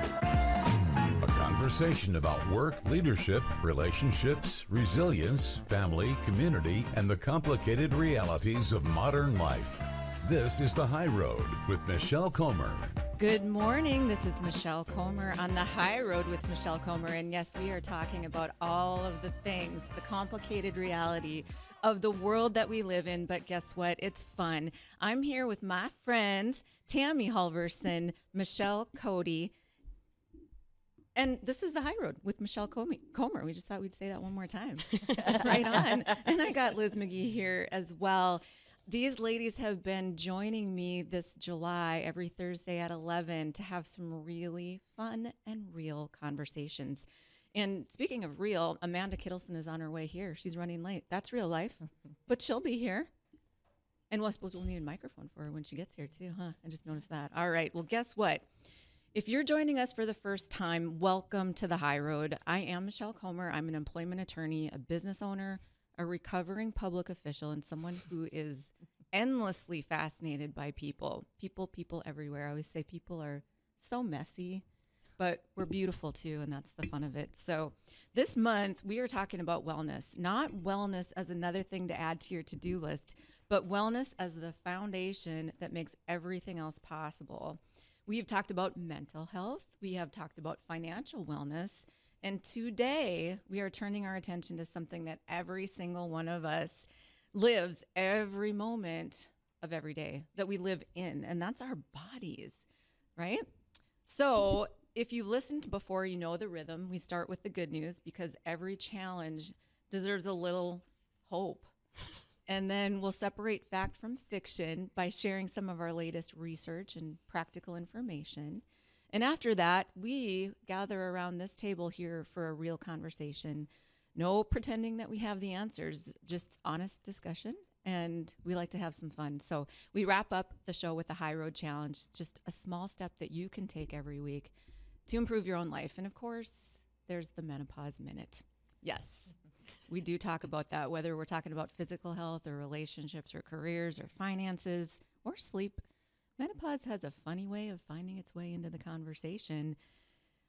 A conversation about work, leadership, relationships, resilience, family, community, and the complicated realities of modern life. This is The High Road with Michelle Kommer. Good morning. This is Michelle Kommer on The High Road with Michelle Kommer. And yes, we are talking about all of the things, the complicated reality of the world that we live in. But guess what? It's fun. I'm here with my friends, Tammy Halverson, Michelle Cody. And this is The High Road with Michelle Kommer. We just thought we'd say that one more time. Right on. And I got Liz McGee here as well. These ladies have been joining me this July every Thursday at 11 to have some really fun and real conversations. And speaking of real, Amanda Kittleson is on her way here. She's running late. That's real life, but she'll be here. And I suppose we'll need a microphone for her when she gets here too, huh? I just noticed that. All right. Well, guess what? If you're joining us for the first time, welcome to The High Road. I am Michelle Kommer. I'm an employment attorney, a business owner, a recovering public official, and someone who is endlessly fascinated by people everywhere. I always say people are so messy, but we're beautiful too, and that's the fun of it. So this month we are talking about wellness, not wellness as another thing to add to your to-do list, but wellness as the foundation that makes everything else possible. We have talked about mental health. We have talked about financial wellness. And today, we are turning our attention to something that every single one of us lives every moment of every day that we live in, and that's our bodies, right? So if you've listened before, you know the rhythm. We start with the good news because every challenge deserves a little hope. And then we'll separate fact from fiction by sharing some of our latest research and practical information. And after that, we gather around this table here for a real conversation. No pretending that we have the answers, just honest discussion. And we like to have some fun. So we wrap up the show with the High Road Challenge, just a small step that you can take every week to improve your own life. And of course, there's the Menopause Minute. Yes, we do talk about that, whether we're talking about physical health or relationships or careers or finances or sleep. Menopause has a funny way of finding its way into the conversation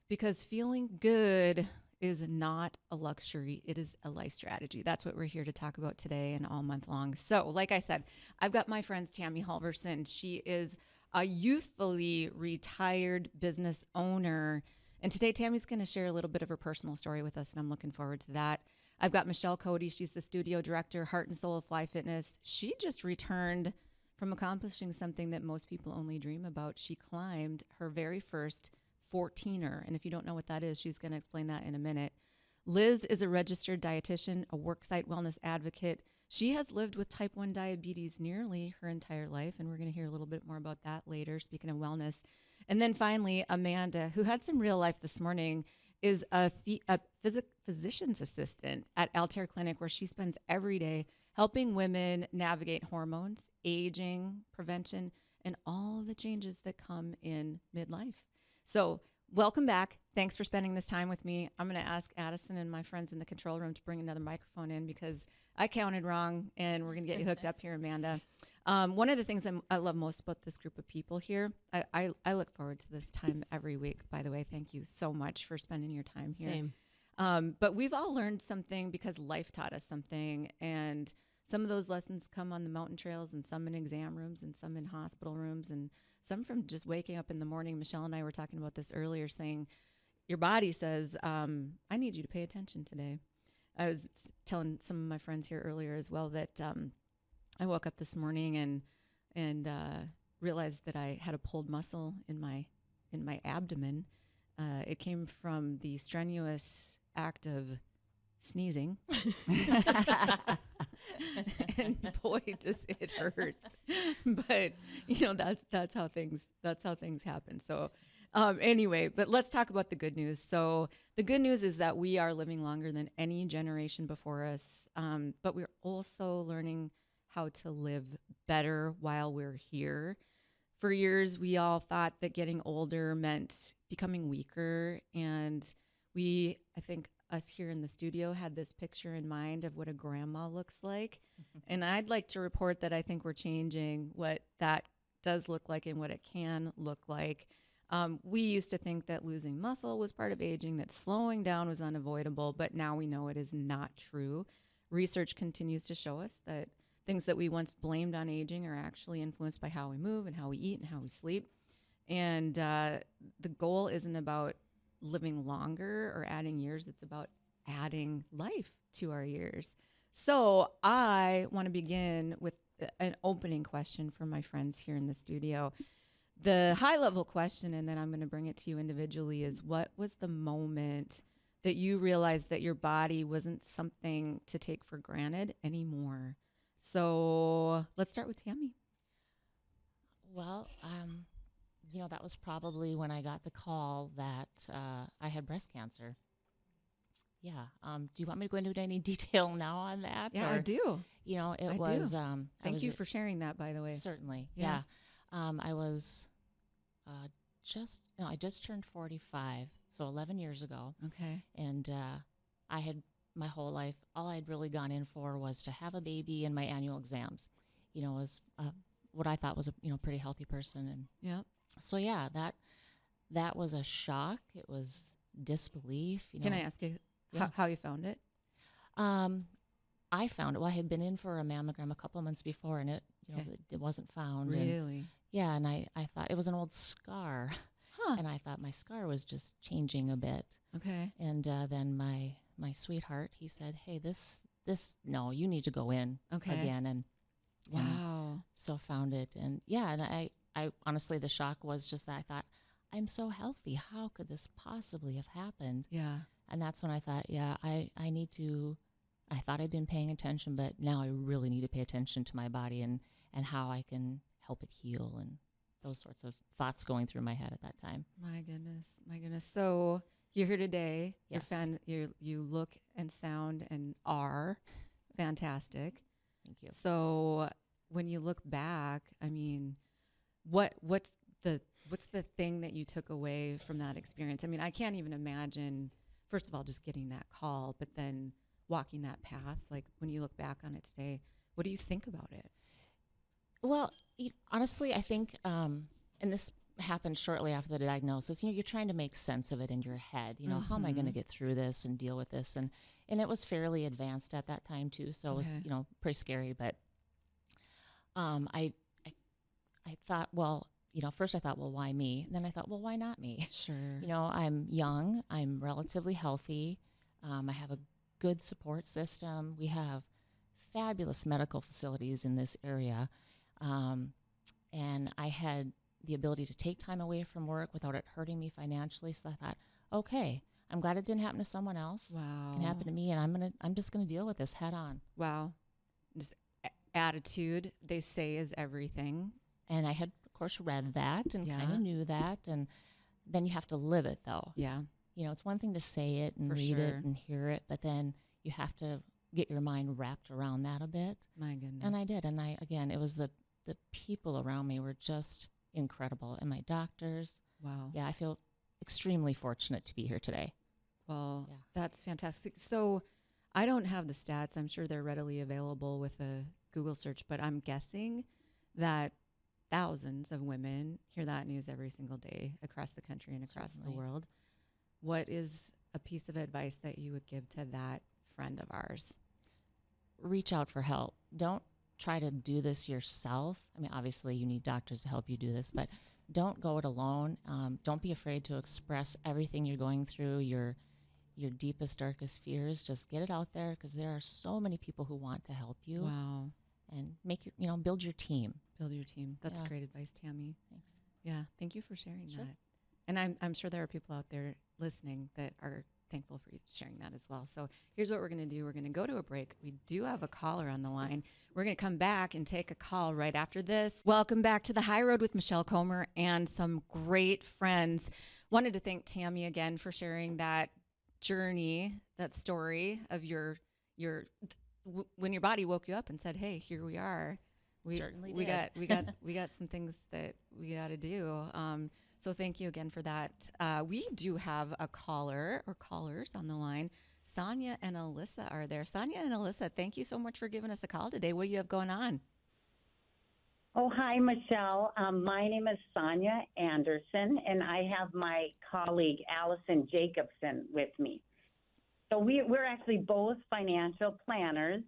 because feeling good is not a luxury. It is a life strategy. That's what we're here to talk about today and all month long. So, like I said, I've got my friend Tammy Halverson. She is a youthfully retired business owner. And today, Tammy's going to share a little bit of her personal story with us, and I'm looking forward to that. I've got Michelle Cody. She's the studio director, Heart and Soul of Fly Fitness. She just returned from accomplishing something that most people only dream about. She climbed her very first 14er. And if you don't know what that is, she's going to explain that in a minute. Liz is a registered dietitian, a worksite wellness advocate. She has lived with type 1 diabetes nearly her entire life, and we're going to hear a little bit more about that later, speaking of wellness. And then finally, Amanda, who had some real life this morning, is a physician's assistant at Altair Clinic, where she spends every day helping women navigate hormones, aging, prevention, and all the changes that come in midlife. So welcome back. Thanks for spending this time with me. I'm going to ask Addison and my friends in the control room to bring another microphone in because I counted wrong, and we're going to get you hooked up here, Amanda. One of the things I love most about this group of people here, I look forward to this time every week, by the way. Thank you so much for spending your time here. Same. But we've all learned something because life taught us something, and some of those lessons come on the mountain trails, and some in exam rooms, and some in hospital rooms, and some from just waking up in the morning. Michelle and I were talking about this earlier, saying your body says, I need you to pay attention today. I was telling some of my friends here earlier as well that I woke up this morning and realized that I had a pulled muscle in my abdomen. It came from the strenuous act of sneezing. And boy, does it hurt. But that's how things happen. So anyway, but let's talk about the good news. So the good news is that we are living longer than any generation before us, but we're also learning how to live better while we're here. For years, we all thought that getting older meant becoming weaker, and I think us here in the studio had this picture in mind of what a grandma looks like. And I'd like to report that I think we're changing what that does look like and what it can look like. We used to think that losing muscle was part of aging, that slowing down was unavoidable, but now we know it is not true. Research continues to show us that things that we once blamed on aging are actually influenced by how we move and how we eat and how we sleep. And the goal isn't about living longer or adding years, it's about adding life to our years. So I want to begin with an opening question for my friends here in the studio. The high level question, and then I'm going to bring it to you individually, is what was the moment that you realized that your body wasn't something to take for granted anymore? So let's start with Tammy. Well, that was probably when I got the call that I had breast cancer. Yeah. Do you want me to go into any detail now on that? Yeah, or, I do. It was. Thank you for sharing that, by the way. Certainly. Yeah. I was I just turned 45, so 11 years ago. Okay. And I had my whole life, all I'd really gone in for was to have a baby and my annual exams. Was what I thought was a pretty healthy person. And yeah. so that was a shock. It was disbelief. Can I ask you how you found it? I found it. Well, I had been in for a mammogram a couple of months before, and it wasn't found. Really? And I thought it was an old scar. Huh. And I thought my scar was just changing a bit. Okay. And then my sweetheart, he said, "Hey, no, you need to go in again." And wow. So found it, and and I honestly, the shock was just that I thought, I'm so healthy. How could this possibly have happened? Yeah. And that's when I thought, I need to. I thought I'd been paying attention, but now I really need to pay attention to my body and how I can help it heal, and those sorts of thoughts going through my head at that time. My goodness. So you're here today. Yes. You look and sound and are fantastic. Thank you. So when you look back, I mean, what's the thing that you took away from that experience? I mean, I can't even imagine, first of all, just getting that call, but then walking that path. Like, when you look back on it today, what do you think about it? Well, honestly, I think, and this happened shortly after the diagnosis, you're trying to make sense of it in your head. How am I going to get through this and deal with this? And it was fairly advanced at that time too. So it was, pretty scary, but, I thought, well, first I thought, well, why me? And then I thought, well, why not me? Sure. I'm young, I'm relatively healthy. I have a good support system. We have fabulous medical facilities in this area. And I had the ability to take time away from work without it hurting me financially. So I thought, okay, I'm glad it didn't happen to someone else. Wow. It can happen to me, and I'm just gonna deal with this head on. Wow. Just attitude, they say, is everything. And I had, of course, read that and Yeah. kind of knew that. And then you have to live it, though. Yeah. It's one thing to say it and For read sure. it and hear it, but then you have to get your mind wrapped around that a bit. My goodness. And I did. And again, it was the people around me were just incredible. And my doctors. Wow. Yeah, I feel extremely fortunate to be here today. Well, Yeah. that's fantastic. So I don't have the stats. I'm sure they're readily available with a Google search, but I'm guessing that thousands of women hear that news every single day across the country and across Certainly. the world. What is a piece of advice that you would give to that friend of ours? Reach out for help. Don't try to do this yourself. I mean, obviously you need doctors to help you do this, but don't go it alone. Don't be afraid to express everything you're going through, your deepest, darkest fears. Just get it out there, because there are so many people who want to help you. Wow. And build your team. Build your team. That's Yeah. great advice, Tammy. Thanks. Yeah. Thank you for sharing Sure. that. And I'm sure there are people out there listening that are thankful for you sharing that as well. So here's what we're going to do. We're going to go to a break. We do have a caller on the line. We're going to come back and take a call right after this. Welcome back to the High Road with Michelle Kommer and some great friends. Wanted to thank Tammy again for sharing that journey, that story of when your body woke you up and said, "Hey, here we are." We Certainly we did. got some things that we got to do. So thank you again for that. We do have a caller or callers on the line. Sonia and Alyssa are there. Sonia and Alyssa, thank you so much for giving us a call today. What do you have going on? Oh, hi, Michelle. My name is Sonia Anderson, and I have my colleague Allison Jacobson with me. So we're actually both financial planners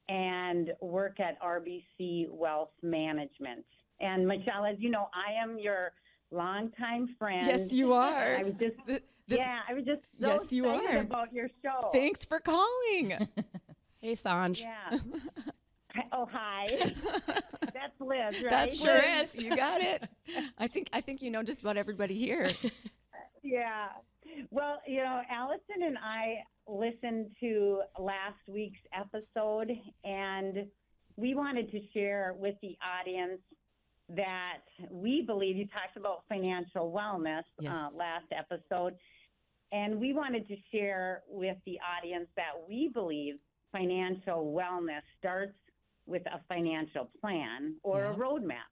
and work at RBC Wealth Management. And Michelle, as you know, I am your longtime friend. Yes, you are. I was just, I was just so Yes, you excited are. about your show. Thanks for calling. Hey, Sanj. Yeah. Oh, hi. That's Liz, right? That sure is. You got it. I think you know just about everybody here. Yeah. Well, you know, Allison and I listened to last week's episode, and we wanted to share with the audience that we believe you talked about financial wellness last episode, and we wanted to share with the audience that we believe financial wellness starts with a financial plan or a roadmap.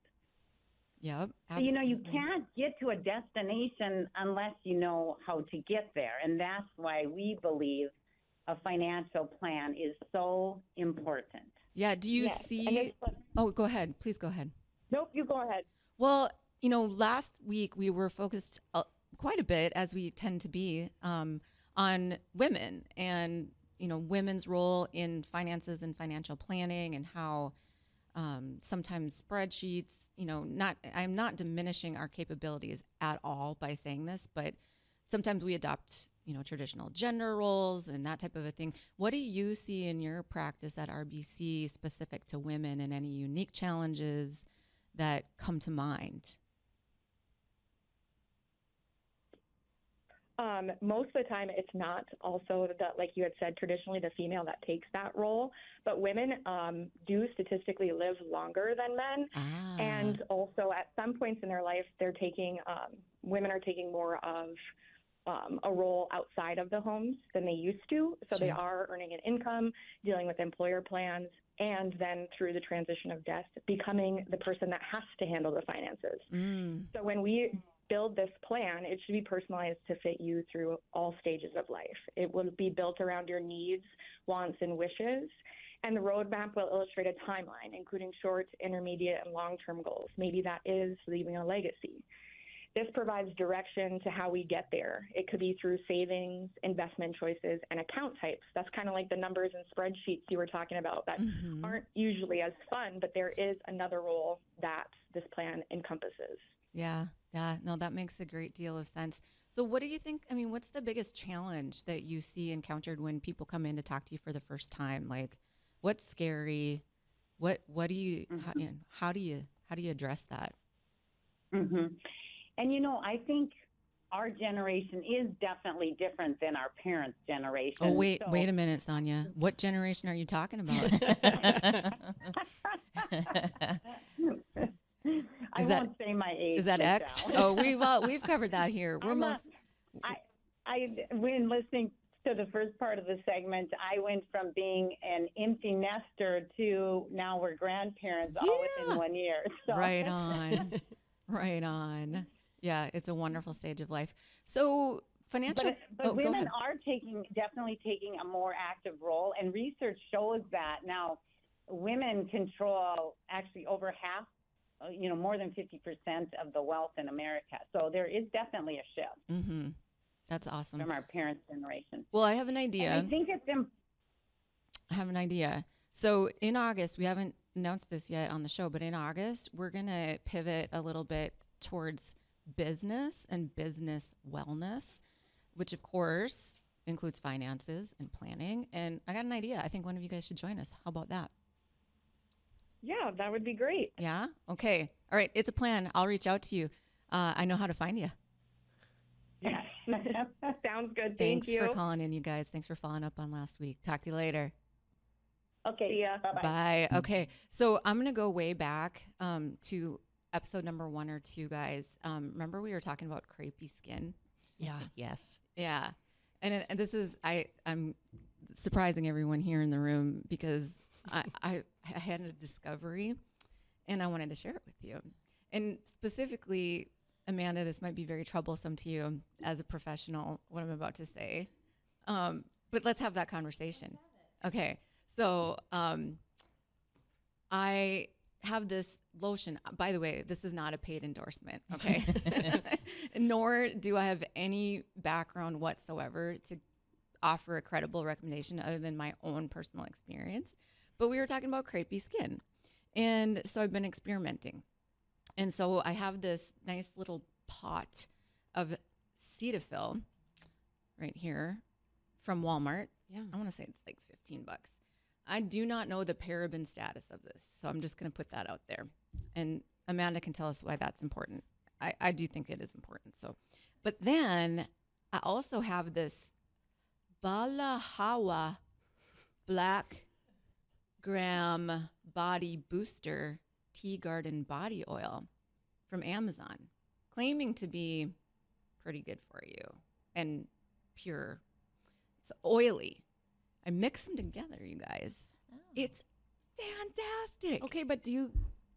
Yep. So, you know, you can't get to a destination unless you know how to get there. And that's why we believe a financial plan is so important. Yeah. Do you see? Oh, go ahead. Please go ahead. Nope, you go ahead. Well, you know, last week we were focused quite a bit, as we tend to be, on women and, you know, women's role in finances and financial planning, and how sometimes spreadsheets, you know, I'm not diminishing our capabilities at all by saying this, but sometimes we adopt, you know, traditional gender roles and that type of a thing. What do you see in your practice at RBC specific to women, and any unique challenges that come to mind? Most of the time, it's not also that, like you had said, traditionally the female that takes that role, but women do statistically live longer than men. And also at some points in their life, women are taking more of a role outside of the homes than they used to. So they are earning an income, dealing with employer plans, and then through the transition of death, becoming the person that has to handle the finances. So when we build this plan, it should be personalized to fit you through all stages of life. It will be built around your needs, wants, and wishes. And the roadmap will illustrate a timeline, including short, intermediate, and long-term goals. Maybe that is leaving a legacy. This provides direction to how we get there. It could be through savings, investment choices, and account types. That's kind of like the numbers and spreadsheets you were talking about that aren't usually as fun, but there is another role that this plan encompasses. Yeah. No, that makes a great deal of sense. So what do you think, I mean, what's the biggest challenge that you see encountered when people come in to talk to you for the first time? Like, what's scary? What do you, how do you address that? And, you know, I think our generation is definitely different than our parents' generation. Oh, wait a minute, Sonia. What generation are you talking about? I won't say my age. Is that X? Oh, we've covered that here. When listening to the first part of the segment, I went from being an empty nester to now we're grandparents all within 1 year. So. Right on. Right on. Yeah, it's a wonderful stage of life. So financial, but women are definitely taking a more active role, and research shows that now women control actually over half, more than 50% of the wealth in America. So there is definitely a shift. Mm-hmm. That's awesome. From our parents' generation. Well, I have an idea. And I think it's I have an idea. So in August, we haven't announced this yet on the show, but in August, we're going to pivot a little bit towards business and business wellness, which of course includes finances and planning. And I got an idea. I think one of you guys should join us. How about that? Yeah, that would be great. Yeah? Okay. All right. It's a plan. I'll reach out to you. I know how to find you. Yeah. Sounds good. Thanks Thank you. for calling in, you guys. Thanks for following up on last week. Talk to you later. Okay. See ya. Bye-bye. Bye. Okay. So I'm going to go way back to episode number 1 or 2, guys. Remember we were talking about crepey skin? Yeah. Yes. Yeah. And this is, I'm surprising everyone here in the room because I had a discovery and I wanted to share it with you. And specifically, Amanda, this might be very troublesome to you as a professional, what I'm about to say. But let's have that conversation. Okay. So I have this lotion. By the way, this is not a paid endorsement, okay? Nor do I have any background whatsoever to offer a credible recommendation other than my own personal experience. But we were talking about crepey skin. And so I've been experimenting. And so I have this nice little pot of Cetaphil right here from Walmart. Yeah. I want to say it's like $15. I do not know the paraben status of this, so I'm just going to put that out there. And Amanda can tell us why that's important. I do think it is important. So, but then I also have this Balahawa Black Gram Body Booster Tea Garden Body Oil from Amazon, claiming to be pretty good for you and pure. It's oily. I mix them together, you guys. Oh. It's fantastic. Okay, but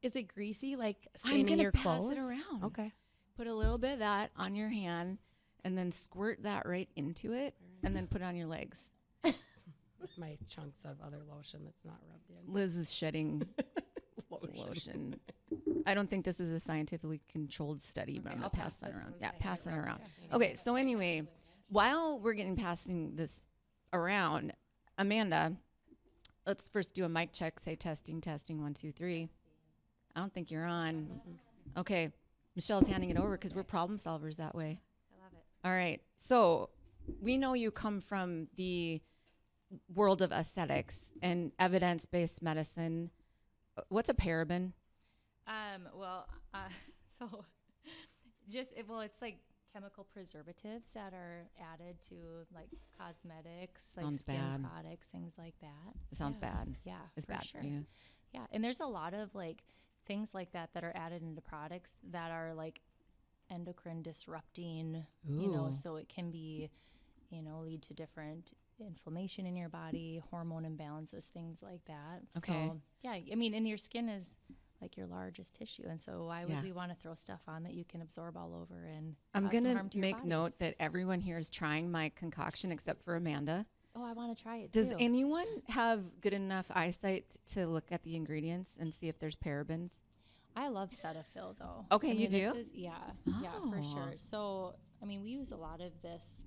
is it greasy, like I'm staining gonna your pass clothes? it around. Okay. Put a little bit of that on your hand and then squirt that right into it and then put it on your legs. With my chunks of other lotion that's not rubbed in. Liz is shedding lotion. I don't think this is a scientifically controlled study, but I'm going to pass that around. Yeah, pass that around. Okay, so anyway, while we're passing this around, Amanda, let's first do a mic check. Say testing, 1, 2, 3. I don't think you're on. Okay, Michelle's handing it over because we're problem solvers that way. I love it. All right, so we know you come from the world of aesthetics and evidence-based medicine. What's a paraben? It's like chemical preservatives that are added to like cosmetics, like Sounds skin bad. products, things like that. It sounds bad. Yeah, It's for bad sure. for you. Yeah, and there's a lot of like things like that that are added into products that are like endocrine disrupting. Ooh. So it can be, lead to different inflammation in your body, hormone imbalances, things like that. Okay. So, yeah, I mean, and your skin is like your largest tissue, and so why would we want to throw stuff on that you can absorb all over and I'm cause some going harm to your make body? note that everyone here is trying my concoction except for Amanda. Oh, I want to try it Does too. anyone have good enough eyesight to look at the ingredients and see if there's parabens? I love Cetaphil though. Okay, I you mean, do? yeah, for Oh. sure. So, I mean, we use a lot of this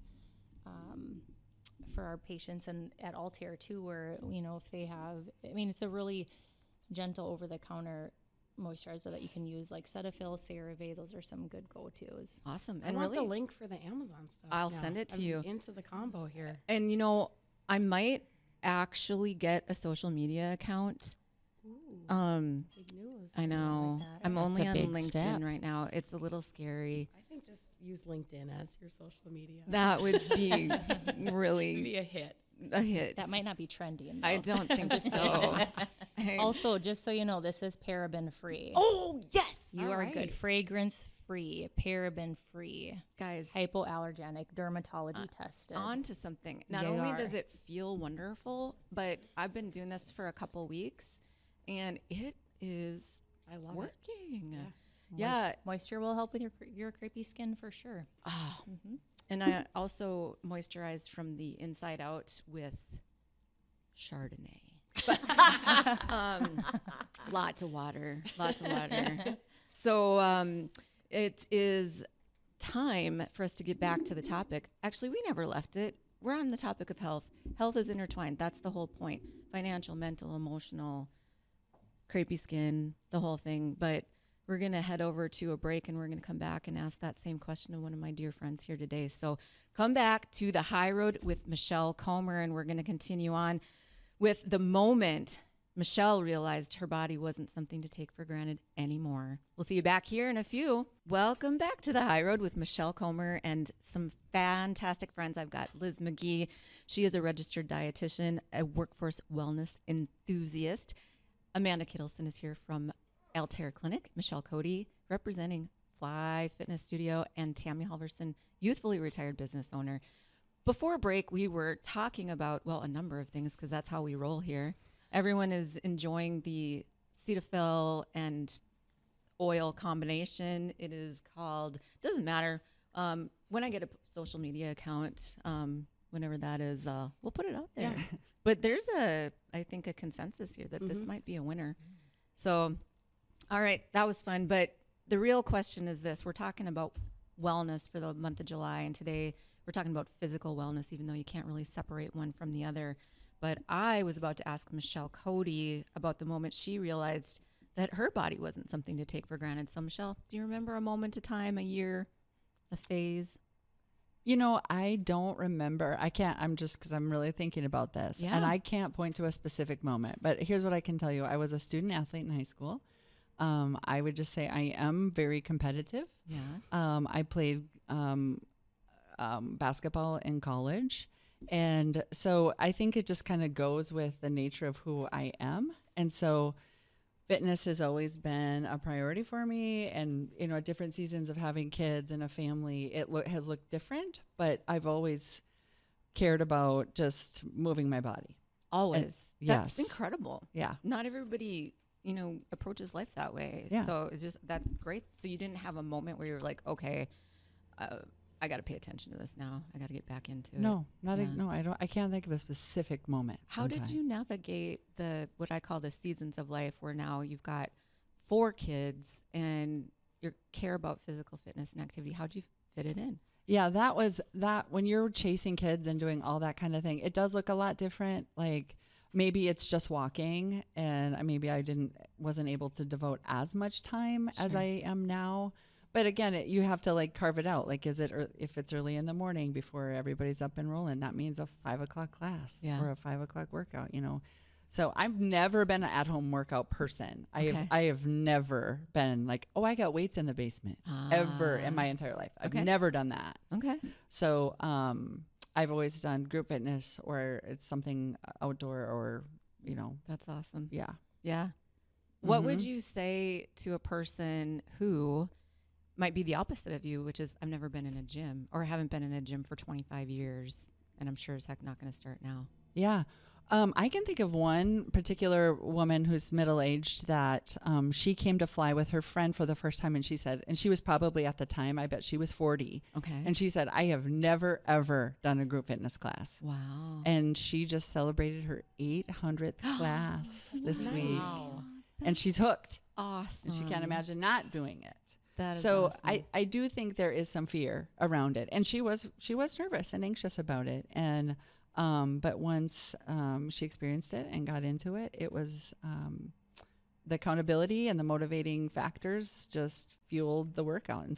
for our patients and at Altair too, where, if they have, it's a really gentle over-the-counter moisturizer that you can use, like Cetaphil, CeraVe. Those are some good go-tos. Awesome. I And want really, the link for the Amazon stuff. I'll now. send it to I'm you. into the combo here. and I might actually get a social media account. Ooh, big news. I know. that. I'm That's only a on big LinkedIn step. right now. It's a little scary. I think just use LinkedIn as your social media. That would be It'd really be a hit. a hit. That might not be trendy. I don't think so. Also, just so you know, this is paraben-free. Oh, yes. You All are right. good. Fragrance-free, paraben-free, Guys, hypoallergenic, dermatology tested. on to something. Not They only are. does it feel wonderful, but I've been doing this for a couple weeks and it is I love it. working. Yeah. Yeah. Moisture will help with your crepey skin for sure. Oh. And I also moisturize from the inside out with Chardonnay. But, lots of water. So it is time for us to get back to the topic. Actually, we never left it. We're on the topic of health. Health is intertwined. That's the whole point. Financial, mental, emotional, crepey skin, the whole thing. But we're going to head over to a break and we're going to come back and ask that same question to one of my dear friends here today. So come back to the High Road with Michelle Kommer, and we're going to continue on with the moment Michelle realized her body wasn't something to take for granted anymore. We'll see you back here in a few. Welcome back to the High Road with Michelle Kommer and some fantastic friends. I've got Liz McGee. She is a registered dietitian, a workforce wellness enthusiast. Amanda Kittleson is here from Altair Clinic. Michelle Cody representing Fly Fitness Studio, and Tammy Halverson, youthfully retired business owner. Before break, we were talking about, a number of things because that's how we roll here. Everyone is enjoying the Cetaphil and oil combination. It is called, doesn't matter. When I get a social media account, whenever that is, we'll put it out there. Yeah. But there's I think a consensus here that this might be a winner. So All right, that was fun. But the real question is this. We're talking about wellness for the month of July, and today we're talking about physical wellness, even though you can't really separate one from the other. But I was about to ask Michelle Cody about the moment she realized that her body wasn't something to take for granted. So, Michelle, do you remember a moment, a time, a year, a phase? You know, I don't remember. I can't. I'm just because I'm really thinking about this. Yeah. And I can't point to a specific moment. But here's what I can tell you. I was a student athlete in high school. I would just say I am very competitive. Yeah. I played basketball in college. And so I think it just kind of goes with the nature of who I am. And so fitness has always been a priority for me. And, you know, at different seasons of having kids and a family, it has looked different. But I've always cared about just moving my body. Always. And, That's yes. incredible. Yeah. Not everybody, you know, approaches life that way. Yeah. So it's just, that's great. So you didn't have a moment where you're like, okay, I got to pay attention to this now. I got to get back into it. No, Yeah. no, I don't. I can't think of a specific moment. How did you navigate what I call the seasons of life, where now you've got 4 kids and you care about physical fitness and activity? How'd you fit it in? Yeah, that was that when you're chasing kids and doing all that kind of thing, it does look a lot different. Like maybe it's just walking, and maybe I wasn't able to devote as much time as I am now. But again, you have to like carve it out. Like, if it's early in the morning before everybody's up and rolling, that means a 5 o'clock class or a 5 o'clock workout, you know? So I've never been an at-home workout person. I have never been like, oh, I got weights in the basement ever in my entire life. I've never done that. Okay. So, I've always done group fitness, or it's something outdoor, or, you know. That's awesome. Yeah. Yeah. What would you say to a person who might be the opposite of you, which is, I've never been in a gym, or haven't been in a gym for 25 years, and I'm sure as heck not going to start now? Yeah. I can think of one particular woman who's middle-aged that she came to fly with her friend for the first time, and she said, and she was probably at the time, I bet she was 40. Okay. And she said, I have never, ever done a group fitness class. Wow. And she just celebrated her 800th class this week. And she's hooked. Awesome. And she can't imagine not doing it. That is so awesome. I do think there is some fear around it. And she was nervous and anxious about it. And but once she experienced it and got into it, it was the accountability and the motivating factors just fueled the workout. And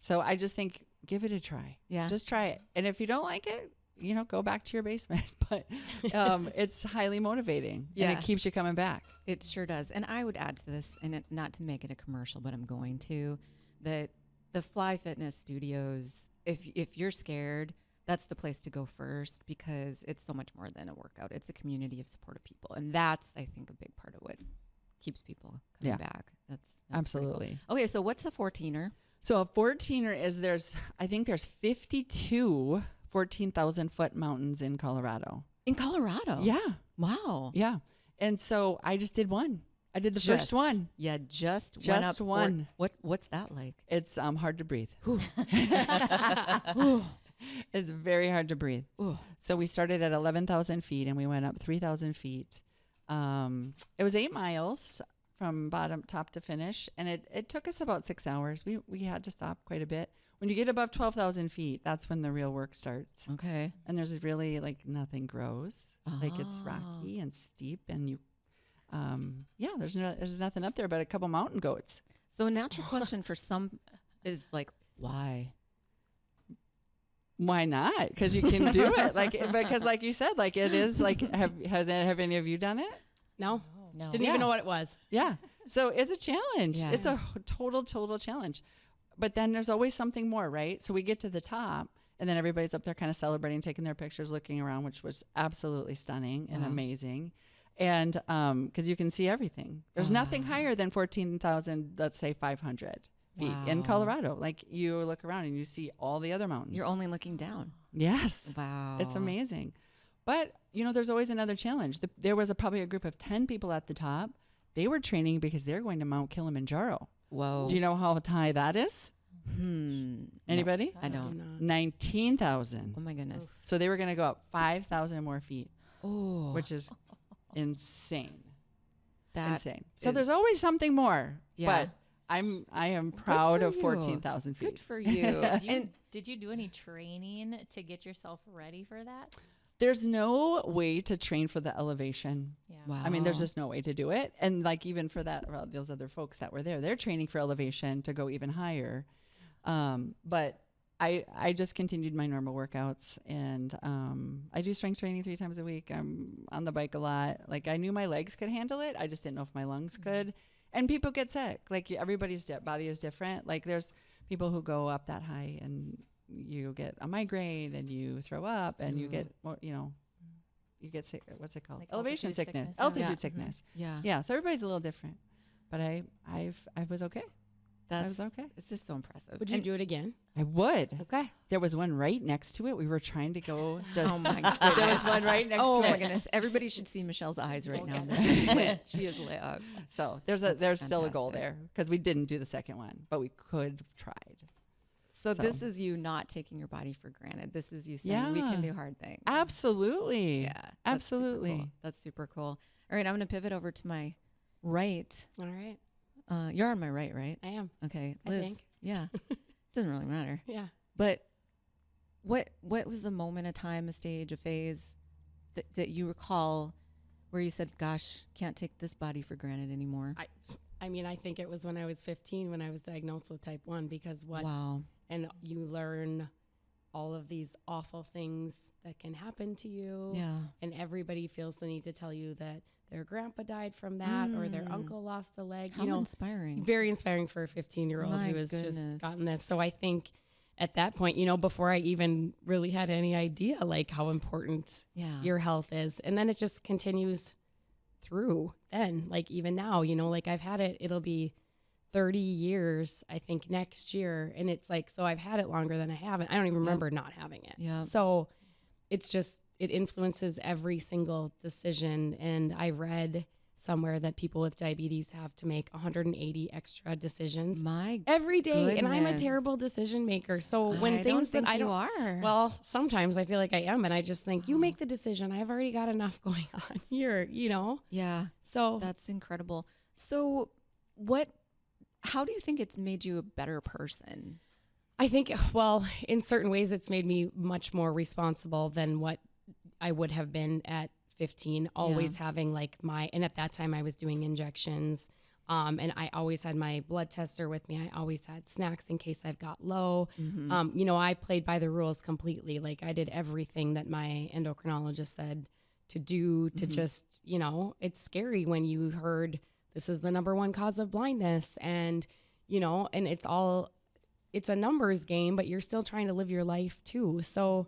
so I just think, give it a try. Yeah. Just try it. And if you don't like it, you know, go back to your basement. But it's highly motivating. Yeah. And it keeps you coming back. It sure does. And I would add to this, and not to make it a commercial, but I'm going to, that the Fly Fitness Studios, if you're scared, that's the place to go first, because it's so much more than a workout. It's a community of supportive people. And that's, I think, a big part of what keeps people coming back. That's absolutely. Cool. Okay, so what's a 14er? So a 14er is there's 52 14,000 foot mountains in Colorado. In Colorado? Yeah. Wow. Yeah. And so I just did one. I did the first one. Yeah, just Just went up one. What's that like? It's hard to breathe. It's very hard to breathe. Ooh. So we started at 11,000 feet and we went up 3,000 feet. It was 8 miles from top to finish, and it took us about 6 hours. We had to stop quite a bit. When you get above 12,000 feet, that's when the real work starts. Okay. And there's really like nothing grows. Like it's rocky and steep, and you, there's nothing up there but a couple mountain goats. So a natural question for some is like, why? Why not? Because you can do it. Because like you said, like it is like, have any of you done it? No. No. Didn't even know what it was. Yeah. So it's a challenge. Yeah. It's a total challenge. But then there's always something more, right? So we get to the top, and then everybody's up there kind of celebrating, taking their pictures, looking around, which was absolutely stunning and amazing. And because you can see everything. There's nothing higher than 14,000, let's say 500 feet in Colorado. Like you look around and you see all the other mountains. You're only looking down. Yes. Wow. It's amazing. But, you know, there's always another challenge. There was probably a group of 10 people at the top. They were training because they're going to Mount Kilimanjaro. Whoa. Do you know how high that is? Anybody? I don't. 19,000. Oh my goodness. So they were going to go up 5,000 more feet, Oh. which is insane. insane. So there's always something more. Yeah. But I am proud of you. 14,000 feet. Good for you. Did you do any training to get yourself ready for that? There's no way to train for the elevation. Yeah. Wow. I mean, there's just no way to do it. And like even for that, well, those other folks that were there, they're training for elevation to go even higher. But I just continued my normal workouts, and I do strength training 3 times a week. I'm on the bike a lot. Like I knew my legs could handle it. I just didn't know if my lungs could. And people get sick. Like everybody's body is different. Like there's people who go up that high and you get a migraine and you throw up and you get more, you get sick. What's it called? Like elevation altitude sickness. sickness. Altitude Yeah. sickness. Yeah. Yeah. So everybody's a little different. But I was okay. That's was okay. It's just so impressive. Would you do it again? I would. Okay. There was one right next to it. We were trying to go just. Oh my goodness. There was one right next Oh to my it. goodness. Everybody should see Michelle's eyes right now. Okay. They're just lit. She is lit up. So there's still a goal fantastic. there because we didn't do the second one, but we could have tried. So So- this is you not taking your body for granted. This is you saying we can Yeah. do hard things. Absolutely. Yeah. That's super Absolutely. cool. That's super cool. All right. I'm going to pivot over to my right. All right. You're on my right, right? I am. Okay. I Liz. think. Yeah. Doesn't really matter. Yeah. But what was the moment, a time, a stage, a phase that you recall where you said, gosh, can't take this body for granted anymore? I mean, I think it was when I was 15 when I was diagnosed with type 1 because Wow. and you learn all of these awful things that can happen to you. Yeah. And everybody feels the need to tell you that their grandpa died from that or their uncle lost a leg. How inspiring. Very inspiring for a 15-year-old My who has goodness. just gotten this. So I think at that point, before I even really had any idea like how important Yeah. your health is. And then it just continues through then, like even now, like I've had it, it'll be 30 years, I think next year. And it's like, so I've had it longer than I haven't. I don't even remember not having it. Yeah. So it's just, it influences every single decision. And I read somewhere that people with diabetes have to make 180 extra decisions My every day. And I'm a goodness. terrible decision maker. So when I things don't that I think don't, you are. well, sometimes I feel like I am. And I just think you make the decision. I've already got enough going on here, Yeah. So That's incredible. So how do you think it's made you a better person? I think, well, in certain ways, it's made me much more responsible than what I would have been at 15, always having and at that time I was doing injections. And I always had my blood tester with me. I always had snacks in case I've got low. I played by the rules completely. Like I did everything that my endocrinologist said to do to just, it's scary when you heard this is the #1 cause of blindness and, and it's a numbers game, but you're still trying to live your life too. So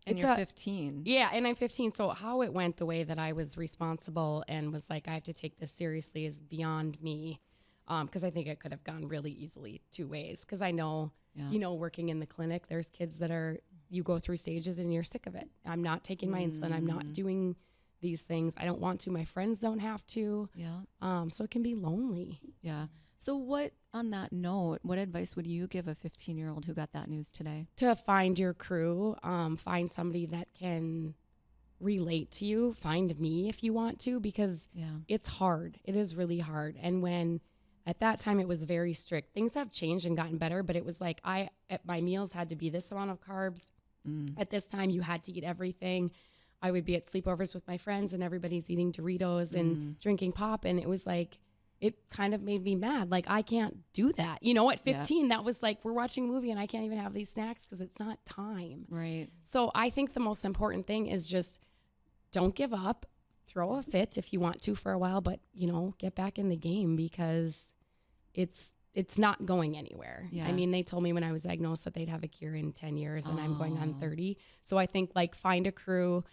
And you're 15. yeah, and I'm 15. So how it went the way that I was responsible and was like, I have to take this seriously is beyond me. Because I think it could have gone really easily 2 ways. Because I know, working in the clinic, there's kids that you go through stages and you're sick of it. I'm not taking my insulin. I'm not doing these things. I don't want to. My friends don't have to. Yeah. So it can be lonely. Yeah. So on that note, what advice would you give a 15-year-old who got that news today? To find your crew, find somebody that can relate to you. Find me if you want to, because it's hard. It is really hard. And when at that time it was very strict. Things have changed and gotten better, but it was like my meals had to be this amount of carbs. At this time, you had to eat everything. I would be at sleepovers with my friends and everybody's eating Doritos and drinking pop. And it was like, it kind of made me mad. Like, I can't do that. At 15, that was like, we're watching a movie and I can't even have these snacks because it's not time. Right. So I think the most important thing is just don't give up. Throw a fit if you want to for a while, but, get back in the game because it's not going anywhere. Yeah. I mean, they told me when I was diagnosed that they'd have a cure in 10 years and I'm going on 30. So I think find a crew.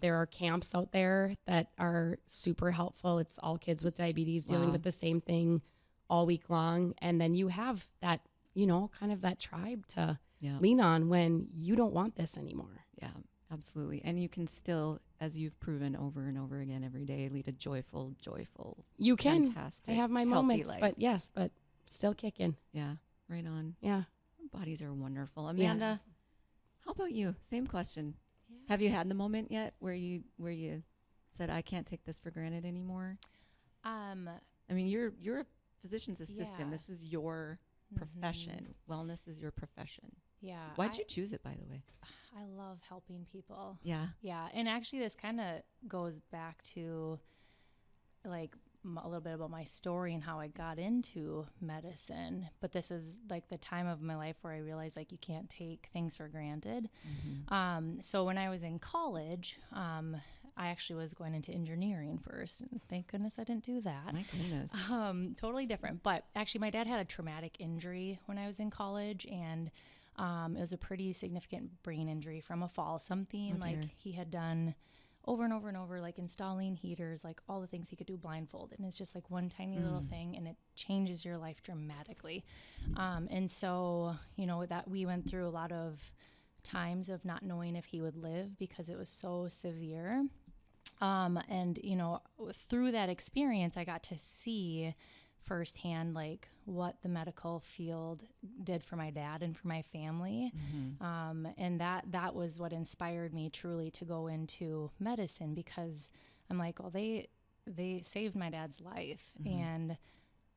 There are camps out there that are super helpful. It's all kids with diabetes dealing with the same thing all week long. And then you have that, kind of that tribe to lean on when you don't want this anymore. Yeah, absolutely. And you can still, as you've proven over and over again every day, lead a joyful, You can. fantastic, I have my healthy moments, life. but still kicking. Yeah, right on. Yeah. Bodies are wonderful. Amanda, how about you? Same question. Yeah. Have you had the moment yet where you said, I can't take this for granted anymore? I mean, you're a physician's assistant. Yeah. This is your profession. Wellness is your profession. Yeah. Why'd you choose it, by the way? I love helping people. Yeah. Yeah. And actually, this kind of goes back to like a little bit about my story and how I got into medicine. But this is like the time of my life where I realized like you can't take things for granted. So when I was in college, I actually was going into engineering first. And thank goodness I didn't do that. My goodness. Totally different. But actually, my dad had a traumatic injury when I was in college, and it was a pretty significant brain injury from a fall. Something like he had done over and over and over, like installing heaters, like all the things he could do blindfolded. And it's just like one tiny little thing, and it changes your life dramatically. And so, that we went through a lot of times of not knowing if he would live because it was so severe. And, through that experience, I got to see firsthand, like what the medical field did for my dad and for my family. And that was what inspired me truly to go into medicine, because I'm like, well, they saved my dad's life. And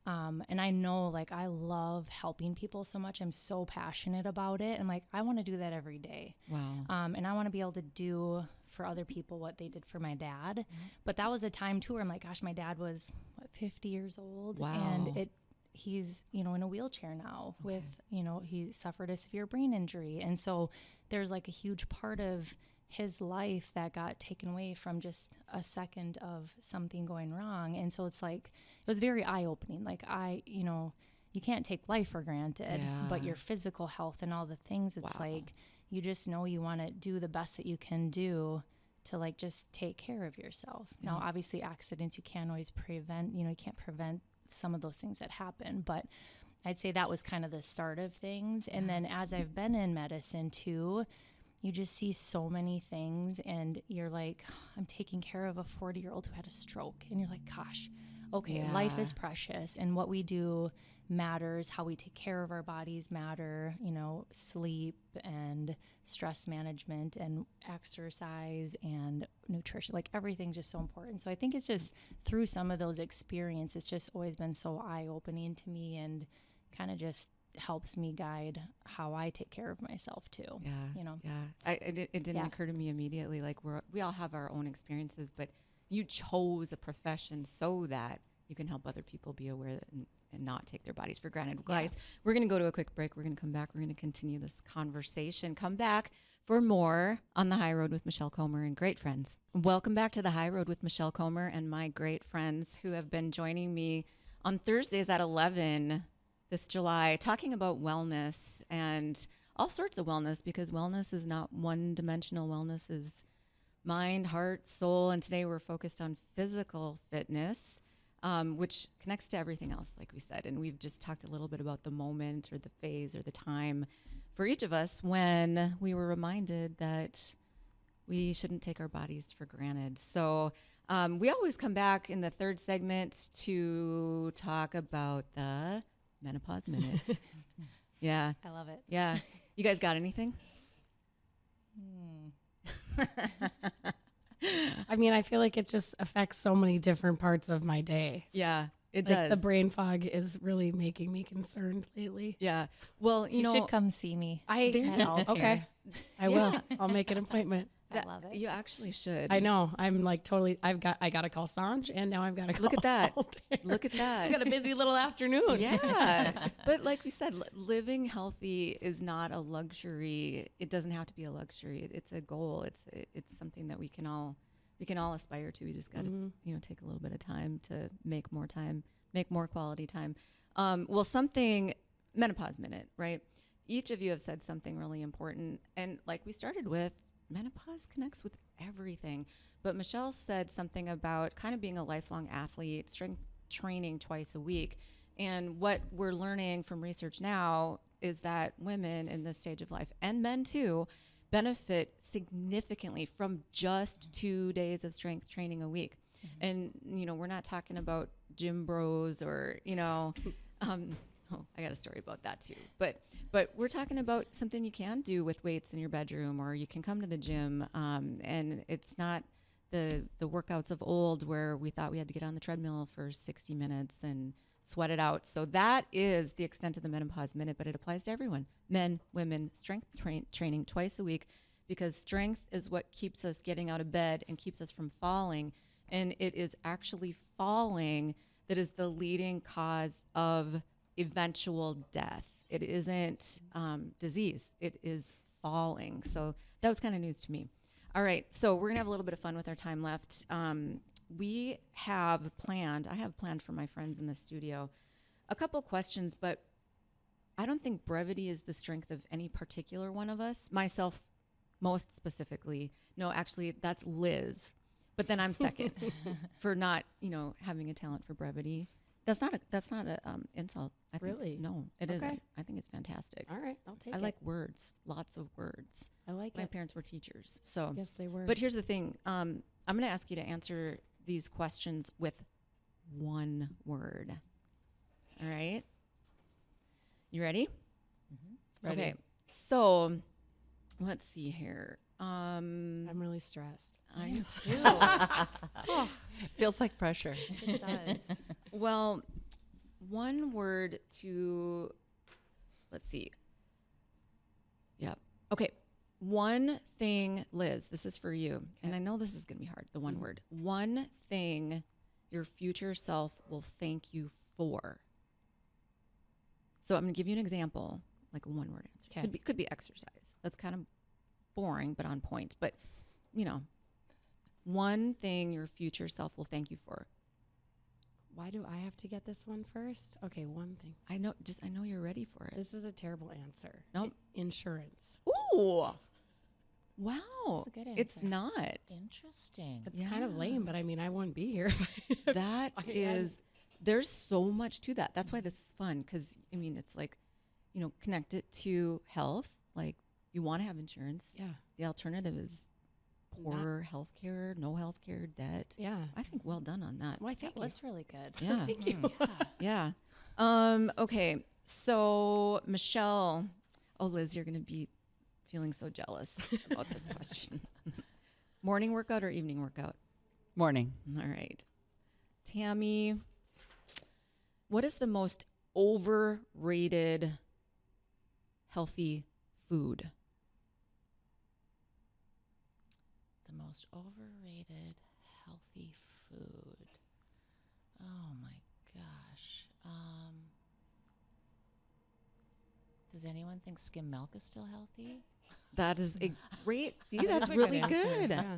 I know, like, I love helping people so much. I'm so passionate about it. I'm like, I want to do that every day. Wow. And I want to be able to do for other people what they did for my dad. But that was a time too where I'm like, gosh, my dad was 50 years old. Wow. And he's, in a wheelchair now with, he suffered a severe brain injury. And so there's like a huge part of his life that got taken away from just a second of something going wrong. And so it's like, it was very eye-opening. Like you can't take life for granted, but your physical health and all the things, it's like, you just know you want to do the best that you can do to like just take care of yourself. Now, obviously accidents, you can't always prevent, you can't prevent some of those things that happen, but I'd say that was kind of the start of things. And then as I've been in medicine too, you just see so many things, and you're like, I'm taking care of a 40-year-old who had a stroke. And you're like, gosh, okay, life is precious, and what we do matters. How we take care of our bodies matter, sleep and stress management and exercise and nutrition, like everything's just so important. So I think it's just through some of those experiences, it's just always been so eye-opening to me, and kind of just helps me guide how I take care of myself too. It didn't occur to me immediately, like we all have our own experiences, but you chose a profession so that you can help other people be aware and not take their bodies for granted. Guys, we're going to go to a quick break. We're going to come back. We're going to continue this conversation. Come back for more on the High Road with Michelle Kommer and great friends. Welcome back to the High Road with Michelle Kommer and my great friends who have been joining me on Thursdays at 11 this July, talking about wellness and all sorts of wellness, because wellness is not one-dimensional. Wellness is mind, heart, soul, and today we're focused on physical fitness, which connects to everything else, like we said. And we've just talked a little bit about the moment or the phase or the time for each of us when we were reminded that we shouldn't take our bodies for granted. So we always come back in the third segment to talk about the Menopause Minute. Yeah. I love it. Yeah. You guys got anything? I mean, I feel like it just affects so many different parts of my day. Yeah, it Like does. the brain fog is really making me concerned lately. Yeah. Well, You should come see me. Okay. I will. I'll make an appointment. I love it. You actually should. I know. I'm like totally. I got to call Sanj, and now I've got to call. Look at that. Altair. Look at that. I've got a busy little afternoon. Yeah. But like we said, living healthy is not a luxury. It doesn't have to be a luxury. It's a goal. It's something that we can all aspire to. We just got to take a little bit of time to make more quality time. Something Menopause Minute, right? Each of you have said something really important, and like we started with, menopause connects with everything. But Michelle said something about kind of being a lifelong athlete, strength training twice a week. And what we're learning from research now is that women in this stage of life, and men too, benefit significantly from just 2 days of strength training a week. And, we're not talking about gym bros or, I got a story about that too. But we're talking about something you can do with weights in your bedroom, or you can come to the gym, and it's not the workouts of old where we thought we had to get on the treadmill for 60 minutes and sweat it out. So that is the extent of the Menopause Minute, but it applies to everyone. Men, women, strength training twice a week, because strength is what keeps us getting out of bed and keeps us from falling. And it is actually falling that is the leading cause of eventual death. It isn't disease. It is falling. So that was kind of news to me. All right. So we're going to have a little bit of fun with our time left. I have planned for my friends in the studio a couple questions, but I don't think brevity is the strength of any particular one of us. Myself, most specifically. No, actually, that's Liz. But then I'm second for not, having a talent for brevity. That's not a insult. I think. Really? No, it Okay. isn't. I think it's fantastic. All right, I'll take it. I like words, lots of words. I like My it. parents were teachers, so. Yes, they were. But here's the thing. I'm going to ask you to answer these questions with one word. All right? You ready? Ready. Okay. So, let's see here. I'm really stressed. I am too. Feels like pressure. It does. Well, one word to, let's see. Yep. Okay. One thing, Liz, this is for you. And I know this is going to be hard. The one word. One thing your future self will thank you for. So I'm going to give you an example, like a one word answer. Okay. Could be exercise. That's kind of boring, but on point. But, one thing your future self will thank you for. Why do I have to get this one first? Okay, one thing. I know you're ready for it. This is a terrible answer. Nope. Insurance. Ooh. Wow. That's a good It's answer. not. Interesting. It's kind of lame, but I mean, I wouldn't be here. That is, there's so much to that. That's why this is fun, because, it's like, connect it to health. Like, you want to have insurance. Yeah. The alternative is poor health care, no health care, debt. Yeah. I think well done on that. Why, That thank you. was really good. Yeah. Thank you. Yeah. Okay. So, Michelle, Liz, you're going to be feeling so jealous about this question. Morning workout or evening workout? Morning. All right. Tammy, what is the most overrated healthy food? The most overrated healthy food. Oh my gosh. Does anyone think skim milk is still healthy? That is a great. See, That that's is a really answer. good. Yeah.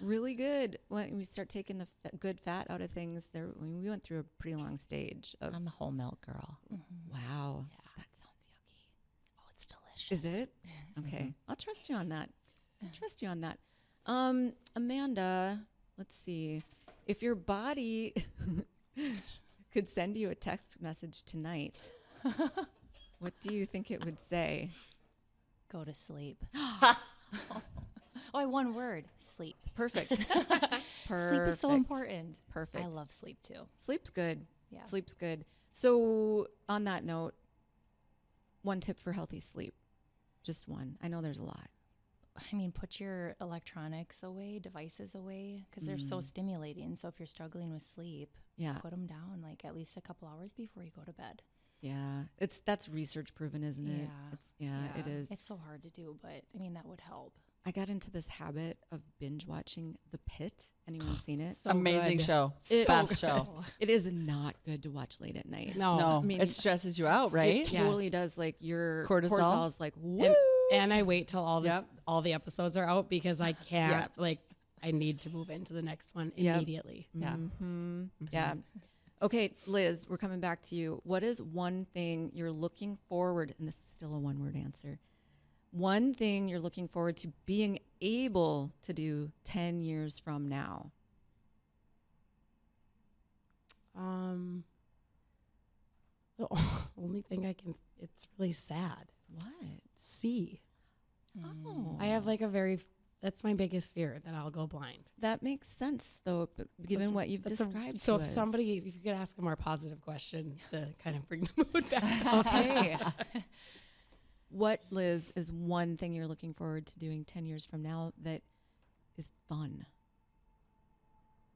Really good. When we start taking the good fat out of things, we went through a pretty long stage of. I'm a whole milk girl. Wow. Yeah. That sounds yucky. Oh, it's delicious. Is it? Okay. I'll trust you on that. Amanda, let's see. If your body could send you a text message tonight, what do you think it would say? Go to sleep. Oh, one word. Sleep. Perfect. Sleep is so important. Perfect. I love sleep too. Sleep's good. Yeah. Sleep's good. So on that note, one tip for healthy sleep. Just one. I know there's a lot. I mean, put your electronics away, devices away, because they're so stimulating. So if you're struggling with sleep, Yeah. put them down like at least a couple hours before you go to bed. Yeah. That's research proven, isn't it? It is. It's so hard to do, but I mean, that would help. I got into this habit of binge watching The Pit. Anyone seen it? So Amazing good. show. It- Best show. It is not good to watch late at night. No. No, I mean, it stresses you out, right? It totally Yes. does. Like your Cortisol? cortisol is like, woo. And I wait till all the episodes are out because I can't Yep. I need to move into the next one Yep. immediately. Yeah. Yeah. Okay, Liz, we're coming back to you. What is one thing you're looking forward, and this is still a one-word answer, one thing you're looking forward to being able to do 10 years from now? The only thing it's really sad. What? See. Oh. I have that's my biggest fear, that I'll go blind. That makes sense, though, given what you've described So to if us. somebody, if you could ask a more positive question to kind of bring the mood back. Okay. What, Liz, is one thing you're looking forward to doing 10 years from now that is fun?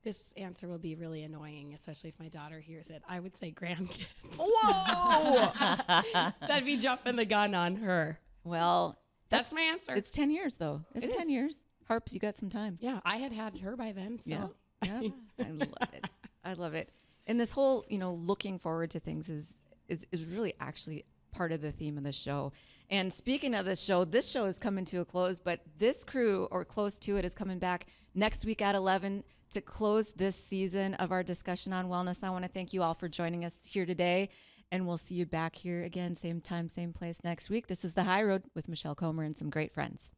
This answer will be really annoying, especially if my daughter hears it. I would say grandkids. Whoa! That'd be jumping the gun on her. Well, that's my answer. It's 10 years, though. It's 10 years. Harps, you got some time. Yeah, I had her by then. So. Yeah. I love it. I love it. And this whole, looking forward to things is really actually part of the theme of the show. And speaking of this show is coming to a close, but this crew, or close to it, is coming back next week at 11 to close this season of our discussion on wellness. I want to thank you all for joining us here today, and we'll see you back here again, same time, same place next week. This is The High Road with Michelle Kommer and some great friends.